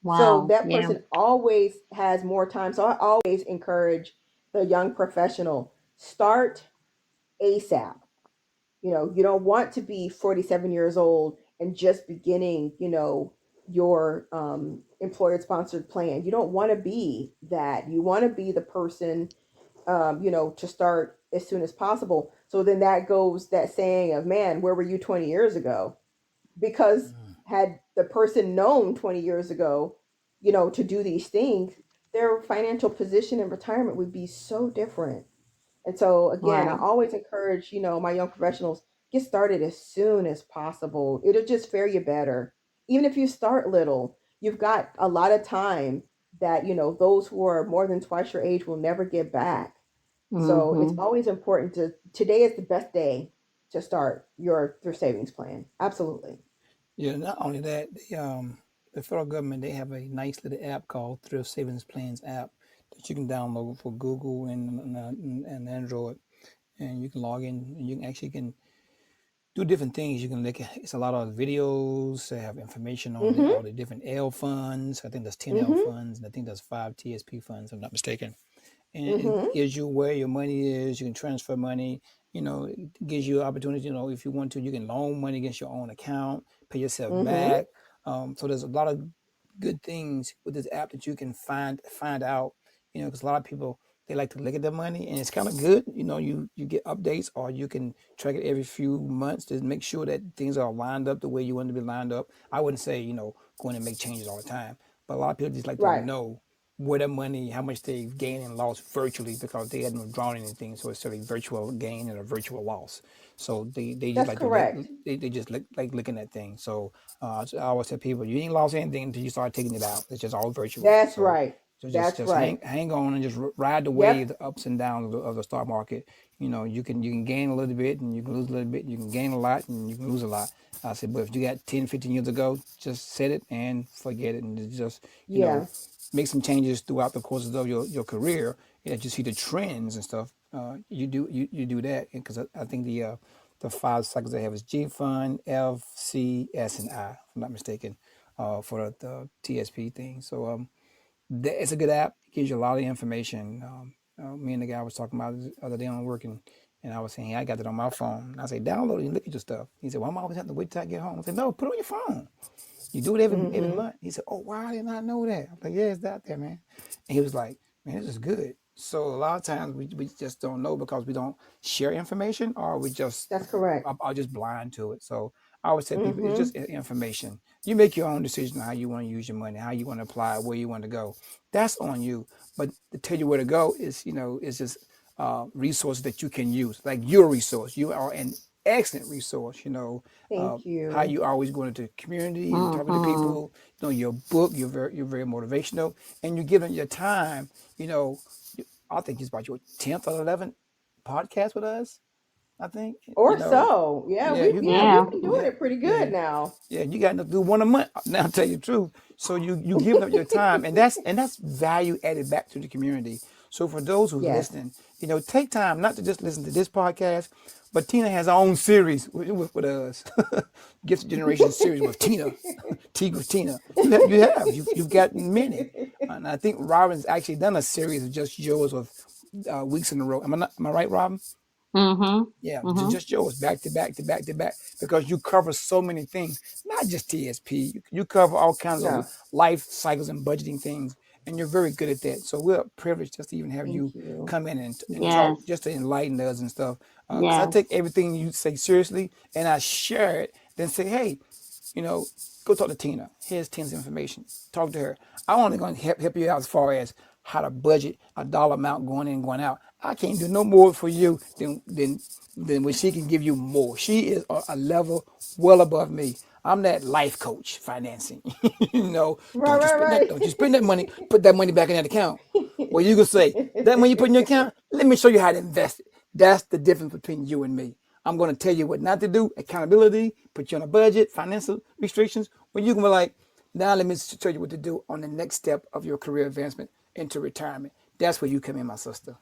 So Wow. that Yeah. person always has more time. So I always encourage the young professional, start ASAP. You don't want to be 47 years old and just beginning, your employer sponsored plan. You don't want to be that. You want to be the person, to start as soon as possible. So then that goes that saying of, man, where were you 20 years ago? Because had the person known 20 years ago, to do these things, their financial position in retirement would be so different. And so again, I Right. always encourage, my young professionals, get started as soon as possible. It'll just fare you better. Even if you start little, you've got a lot of time that, those who are more than twice your age will never get back. So it's Mm-hmm. always important today is the best day to start your savings plan. Absolutely. Yeah, not only that, the federal government, they have a nice little app called Thrift Savings Plans app that you can download for Google and Android, and you can log in and you can actually can do different things. You can look at, it's a lot of videos. They have information on Mm-hmm. all the different L funds. I think there's 10 L Mm-hmm. funds, and I think there's 5 TSP funds, if I'm not mistaken. And it Mm-hmm. gives you where your money is. You can transfer money. It gives you opportunity. If you want to, you can loan money against your own account, pay yourself Mm-hmm. back. So there's a lot of good things with this app that you can find out. Because a lot of people, they like to look at their money, and it's kind of good. You get updates, or you can track it every few months to make sure that things are lined up the way you want to be lined up. I wouldn't say go in and make changes all the time, but a lot of people just like to Right. know where their money, how much they've gained and lost virtually, because they hadn't drawn anything. So it's sort of a virtual gain and a virtual loss. So they just That's like to look, correct. they just like looking at things. So so I always tell people, you ain't lost anything until you start taking it out. It's just all virtual. That's So right. just That's right. hang on and just ride the wave, Yep. the ups and downs of the stock market. You can gain a little bit and you can lose a little bit. You can gain a lot and you can lose a lot. I said, but if you got 10, 15 years ago, just set it and forget it, and just Yeah. make some changes throughout the course of your career, and you see the trends and stuff. You do that, because I think the 5 cycles they have is G Fund, F, C, S, and I, if I'm not mistaken, for the TSP thing. So it's a good app. It gives you a lot of information. Me and the guy was talking about it the other day on work, and I was saying, hey, I got it on my phone. And I say, download it and look at your stuff. He said, well, I'm always having to wait till I get home. I said, no, put it on your phone. You do it every Mm-hmm. month. He said, oh, wow, I did not know that. I'm like, yeah, it's out there, man. And he was like, man, this is good. So a lot of times we just don't know because we don't share information, or we just That's correct. are just blind to it. So I always tell people, it's Mm-hmm. just information. You make your own decision on how you want to use your money, how you want to apply it, where you want to go. That's on you. But to tell you where to go is just resources that you can use, like your resource. You are an excellent resource. Thank How you. you always going into the community and talking to Mm-hmm. people. Your book, you're very motivational, and you're giving your time. I think it's about your 10th or 11th podcast with us. I think Or so. Yeah, yeah, Yeah. we've been doing it pretty good yeah, now. yeah. You got to do one a month. Now, I'll tell you the truth. So you giving up your time, and that's value added back to the community. So for those who's Yes. listening, take time not to just listen to this podcast, but Tina has her own series with us, Gift Generation series with Tina, Tea with Tina. You've gotten many, and I think Robin's actually done a series of just yours with weeks in a row. Am I right, Robin? Mhm. Yeah, Mhm. just yours, back to back to back to back, because you cover so many things, not just TSP. You cover all kinds of No, life cycles and budgeting things, and you're very good at that. So we're privileged just to even have you thank you. come in and talk, Yes. just to enlighten us and stuff. Because I Yes. take everything you say seriously, and I share it. Then say, hey, you know, go talk to Tina. Here's Tina's information. Talk to her. I'm only going to help you out as far as how to budget a dollar amount going in and going out. I can't do no more for you than what she can give you more. She is a level well above me. I'm that life coach financing. Right, right, Don't you spend that money, put that money back in that account. Well, you can say, that money you put in your account, let me show you how to invest it. That's the difference between you and me. I'm going to tell you what not to do, accountability, put you on a budget, financial restrictions, when you can be like, now let me show you what to do on the next step of your career advancement into retirement. That's where you come in, my sister.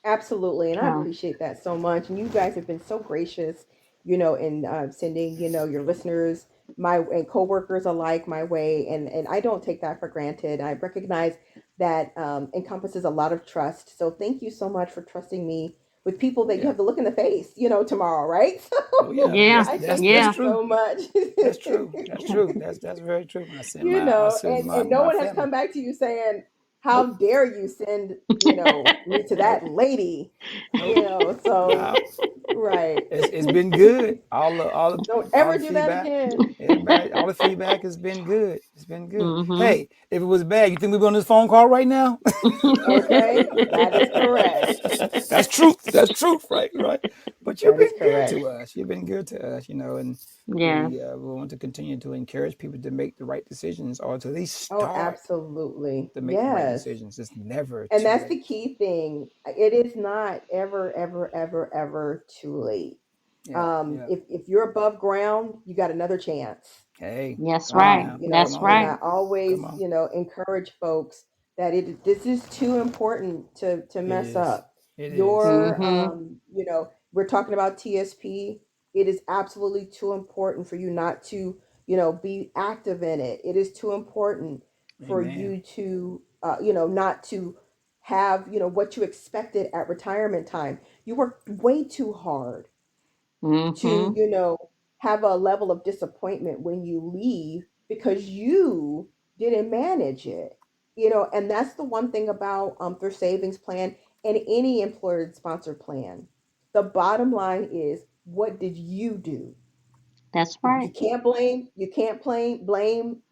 Absolutely, and I True. appreciate that so much. And you guys have been so gracious, in sending, your listeners my and coworkers alike my way, and I don't take that for granted. I recognize that encompasses a lot of trust. So thank you so much for trusting me with people Oh that you yeah. have to look in the face, tomorrow, right? Oh yeah. So Yeah. I thank That's you Yeah. true. so much. That's true. That's true. That's very true. I send And no my one has family. come back to you saying, how Nope. dare you send, me to Nope. that lady, Nope. so Nah. right. It's been good. Don't All ever the do that feedback. again. Everybody, all the feedback has been good. It's been good. Mhm. Hey, if it was bad, you think we'd be on this phone call right now? Okay, that is correct. That's truth. That's truth, right? Right. But you've That is been good correct. to us. You've been good to us, and Yes. we want to continue to encourage people to make the right decisions, or to at least Oh, start absolutely. to make the right Yes. decisions. It's never And too that's the late. key thing. It is not ever, ever, ever, ever too late. Yeah. Yeah. If you're above ground, you got another chance. Hey, That's come on right. now. Come That's on And right. I now. always, Come on. encourage folks that this is too important to It mess is. up. It is. Your, Mhm. we're talking about TSP. It is absolutely too important for you not to, be active in it. It is too important for Amen. you to, not to have, what you expected at retirement time. You worked way too hard to, Mhm. have a level of disappointment when you leave because you didn't manage it. And that's the one thing about their savings plan and any employer sponsored plan. The bottom line is, what did you do? That's You right. can't blame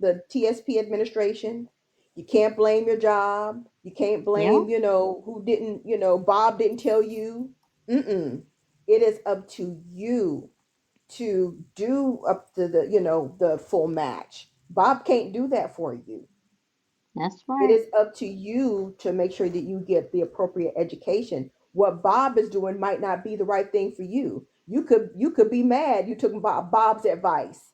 the TSP administration. You can't blame your job. You can't Yeah. blame, who didn't, Bob didn't tell you. Mm-mm. It is up to you to do up to the full match. Bob can't do that for you. That's It right. is up to you to make sure that you get the appropriate education. What Bob is doing might not be the right thing for you. You could be mad you took Bob's advice,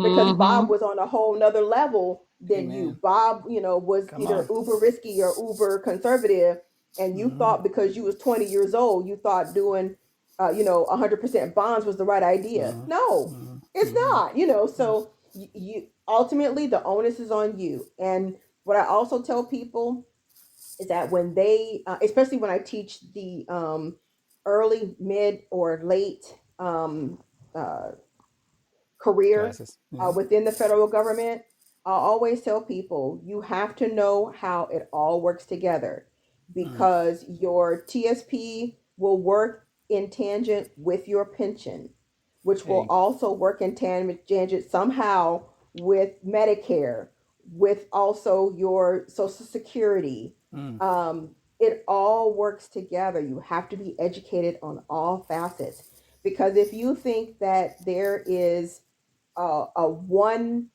because Bob Mhm. was on a whole nother level than you. Amen. Bob, was Come either on. uber risky or uber conservative, and you Hmm. thought because you was 20 years old, you thought doing, 100% bonds was the right idea. Hmm. No, Hmm. it's Hmm. not. So you ultimately the onus is on you. And what I also tell people is that when they, especially when I teach the early, mid, or late um, uh, career Classes. Hmm. within the federal government, I always tell people you have to know how it all works together, Mm. because your TSP will work in tangent with your pension, which will Hey. also work in tangent somehow with Medicare, with also your Social Security. Mm. Um, it all works together. You have to be educated on all facets, because if you think that there is a one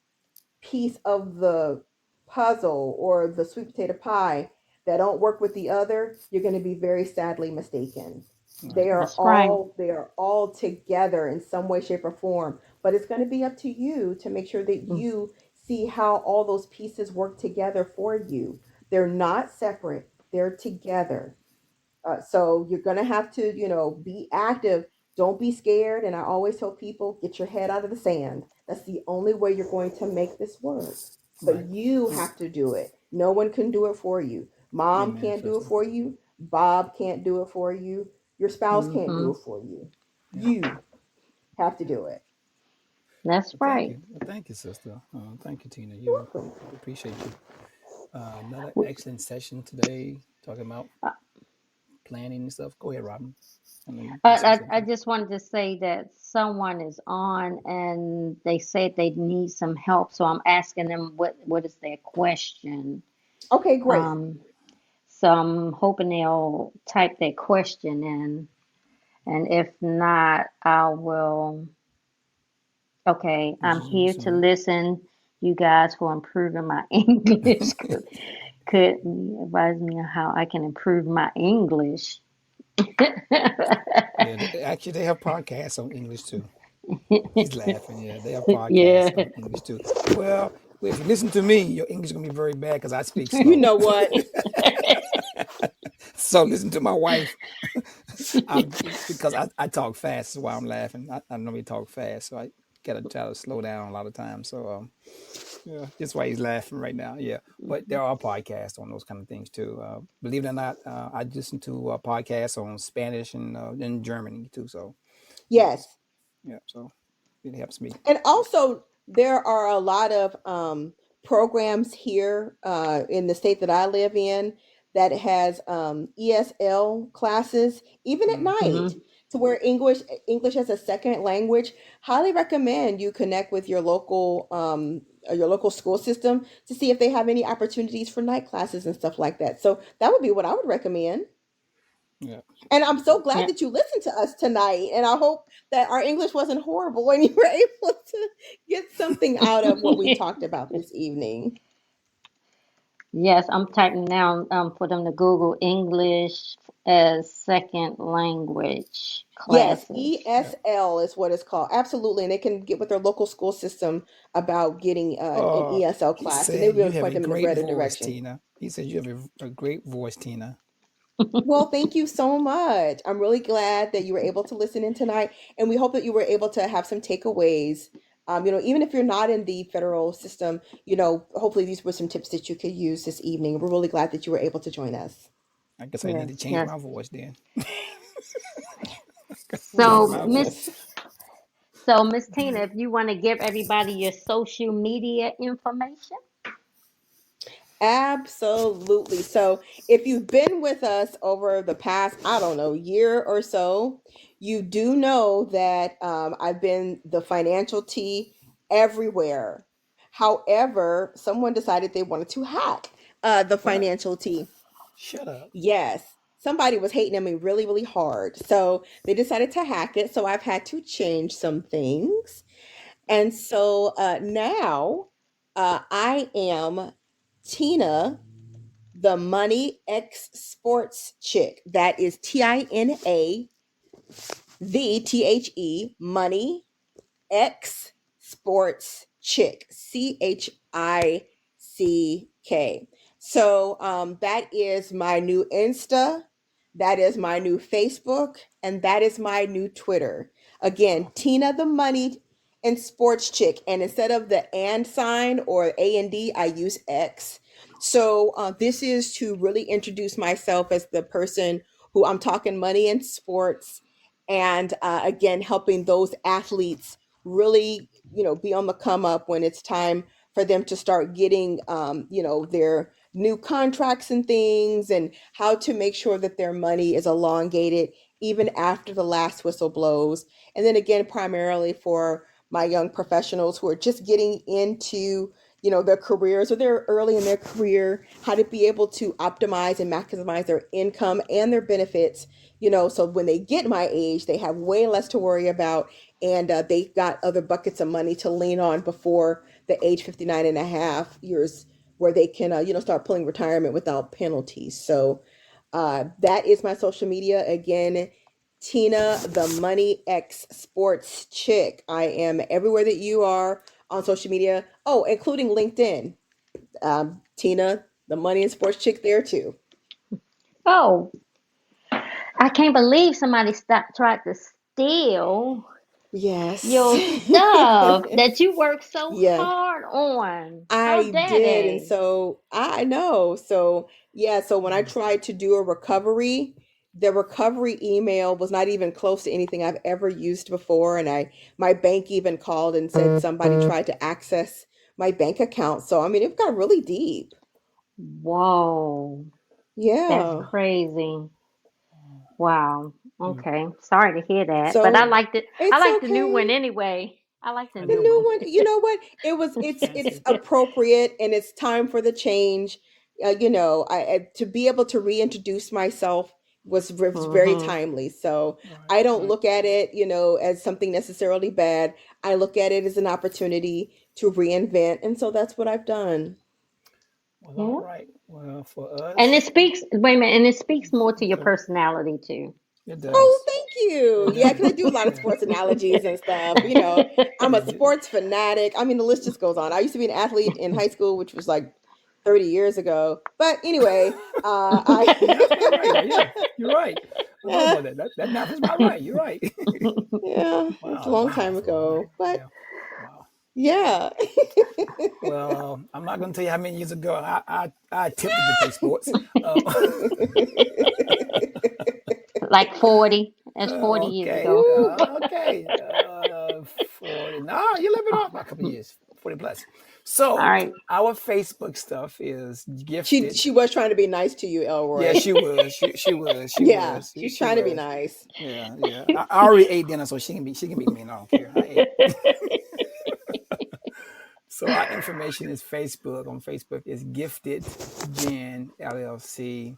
piece of the puzzle or the sweet potato pie that don't work with the other, you're going to be very sadly mistaken. Right. They are That's right. all they are all together in some way, shape, or form. But it's going to be up to you to make sure that Mm. you see how all those pieces work together for you. They're not separate; they're together. So you're going to have to, be active. Don't be scared. And I always tell people, get your head out of the sand. That's the only way you're going to make this work. But Right. you Mm. have to do it. No one can do it for you. Mom Amen, can't do it sister. for you. Bob can't do it for you. Your spouse can't Mm-hmm. do it for you. Yeah. You have to do it. That's Well, thank right. you. Well, thank you, sister. Thank you, Tina. You're You welcome. appreciate you. Another W- excellent session today, talking about uh, planning and stuff. Go ahead, Robin. I know you say I something. just wanted to say that someone is on and they said they need some help, so I'm asking them what is their question. Okay, great. Um, so I'm hoping they'll type their question in, and if not, I will. Okay, I'm Zoom, here to Zoom. listen. You guys for improving my English. Could you advise me on how I can improve my English? Yeah, actually, they have podcasts on English too. He's laughing. Yeah, they have podcasts Yeah. on English too. Well, if you listen to me, your English is gonna be very bad because I speak You slow. know what? So listen to my wife. Because I talk fast. That's why I'm laughing. I normally talk fast, so I gotta try to slow down a lot of times. So yeah, that's why he's laughing right now. Yeah, but there are podcasts on those kind of things too. Believe it or not, I listen to podcasts on Spanish and Germany too. So yes, Yes. yeah. So it helps me. And also, there are a lot of programs here in the state that I live in that has ESL classes, even at Mm-hmm. night, Hmm. to where English as a second language. Highly recommend you connect with your local school system to see if they have any opportunities for night classes and stuff like that. So that would be what I would recommend. Yeah. And I'm so glad Yeah. that you listened to us tonight. And I hope that our English wasn't horrible and you were able to get something out of what we talked about this evening. Yes, I'm typing now for them to Google English as second language Yes, classes. Yeah. ESL is what it's called. Absolutely. And they can get with their local school system about getting an Uh, ESL he class and they said will be you able to have point a them in the great better voice, direction. Tina. He said you have a great voice, Tina. Well, thank you so much. I'm really glad that you were able to listen in tonight, and we hope that you were able to have some takeaways. Even if you're not in the federal system, hopefully these were some tips that you could use this evening. We're really glad that you were able to join us. I guess I need to Yes, change yes. my voice then. Change So my Miss voice. so Miss Tina, if you want to give everybody your social media information. Absolutely. So, if you've been with us over the past, I don't know, year or so, you do know that I've been the financial T everywhere. However, someone decided they wanted to hack the What? financial T. Shut up. Yes. Somebody was hating on me really, really hard. So they decided to hack it. So I've had to change some things. And so now I am Tina the Money X Sports Chick. That is TINA, Money X Sports Chick, CHICK. So that is my new Insta, that is my new Facebook, and that is my new Twitter. Again, Tina the Money and Sports Chick. And instead of the and sign or AND, I use X. So this is to really introduce myself as the person who I'm talking money and sports. And again, helping those athletes really be on the come up when it's time for them to start getting their new contracts and things, and how to make sure that their money is elongated even after the last whistle blows. And then again, primarily for my young professionals who are just getting into their careers, or they're early in their career, how to be able to optimize and maximize their income and their benefits, so when they get my age they have way less to worry about, and they got other buckets of money to lean on before the age 59 and a half years, where they can start pulling retirement without penalties. So that is my social media. Again, Tina the Money X Sports Chick. I am everywhere that you are on social media, oh, including LinkedIn. Tina the Money and Sports Chick there too. Oh, I can't believe somebody tried to steal Yes. your stuff that you worked so Yeah, hard on. How I dare did. And they? so I know. So, Yeah, so when I tried to do a recovery, the recovery email was not even close to anything I've ever used before. And my bank even called and said somebody tried to access my bank account. So, I mean, it got really deep. Whoa, that's Yeah. crazy. Wow. Mm. Okay. Sorry to hear that, but I So liked it. I it's like the new one okay. anyway. I like the I The new do. new one. one, you know what? It's Fancy. appropriate and it's time for the change. To be able to reintroduce myself was very Mm-hmm. timely. So Right, I don't right. look at it, as something necessarily bad. I look at it as an opportunity to reinvent, and so that's what I've done. Well, all Yeah. right. Well, for And it us, speaks, wait a minute, and it speaks more to your okay, personality too. it Oh, does. thank you. It Yeah, because I does. do a lot of Yeah, sports analogies and stuff. yeah, I'm yeah. a sports fanatic. I mean, the list just goes on. I used to be an athlete in high school, which was like 30 years ago. But anyway, Yeah, that's about right. Yeah, you're right. I thought uh, about that. That math is about right. You're right. yeah, it's a Wow, long wow. time So, all right. ago. But Yeah, wow. yeah. Well, I'm not going to tell you how many years ago I attempted to play sports. Uh, Like 40. That's 40 years okay, ago. Woo. okay. 40. No, you're living off by a couple of years, 40 plus. All So, right. our Facebook stuff is She gifted. she was trying to be nice to you, Yeah, Elroy. she was. She was. She Yeah, was. she's She trying to be was. nice. Yeah, yeah. I already ate dinner, so she can be mean. I don't care. I ate. So our information is Facebook. On Facebook is Gifted Gen LLC.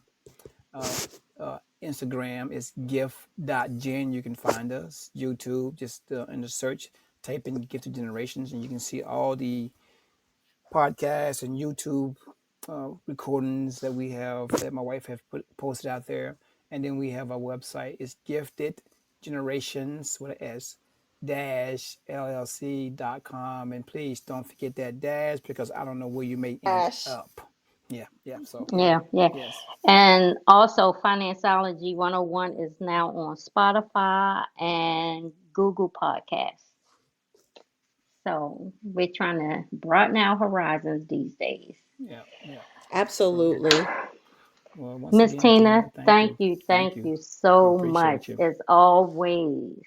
Uh, Instagram is gift.gen. You can find us. YouTube, just in the search, type in Gifted Generations, and you can see all the podcasts and YouTube recordings that we have that my wife has posted out there. And then we have our website. It's Gifted Generations with an S dash llc.com. And please don't forget that dash because I don't know where you may end Ash. up. Yeah, yeah. So Yeah, yeah. yes. And also, Financiology 101 is now on Spotify and Google Podcasts. So we're trying to broaden our horizons these days. Yeah, yeah. So Absolutely. well, once Miss again, Tina, Tina, thank thank you. you, Thank thank you. you We so appreciate much. you. As always.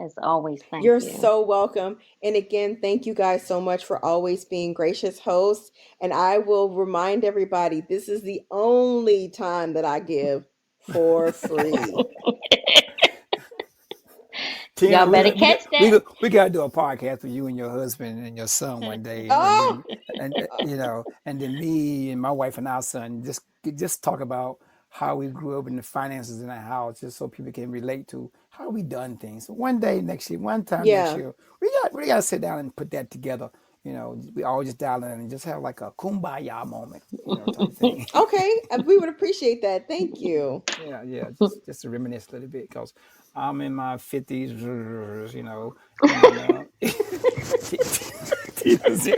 As always, thank You're you. so welcome. And again, thank you guys so much for always being gracious hosts. And I will remind everybody this is the only time that I give for free. Tina, Y'all we better got we got catch we that. got, we got to do a podcast with you and your husband and your son one day, and Oh, then and then me and my wife and our son just talk about how we grew up in the finances in our house, just so people can relate to how we done things. So one day next year, one time next yeah. year, we got to sit down and put that together. We all just dial in and just have like a kumbaya moment, type thing. Okay. We would appreciate that. Thank you. Yeah, yeah, just to reminisce a little bit because I'm in my 50s, and Tina's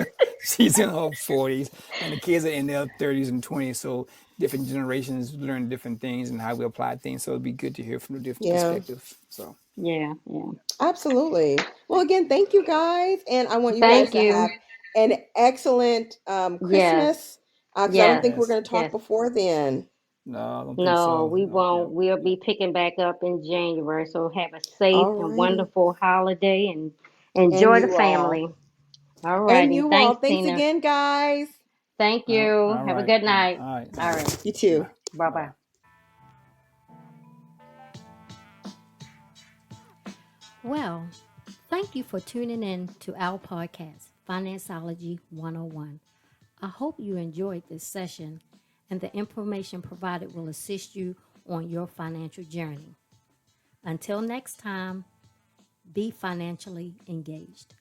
she's in her 40s, and the kids are in their 30s and 20s. So different generations learn different things and how we apply things. So it'd be good to hear from the different Yeah, perspectives. So Yeah, yeah. absolutely. Well, again, thank you guys. And I want you guys Thank to you. have an excellent Yes, Christmas because I don't yes, think we're yes, going to talk yes. before then. no, I don't think No, so. we No, yeah, won't. We'll yeah. be picking back up in January. So have a safe All and righty. wonderful holiday and And enjoy the you all. family. All And righty. you all. Thanks, Thanks Tina. again, guys. Thank you. All Have a right, good all right, night. all right, all All right. right. You too. Bye, Bye bye, bye. bye. Well, thank you for tuning in to our podcast, Financeology 101. I hope you enjoyed this session and the information provided will assist you on your financial journey. Until next time, be financially engaged.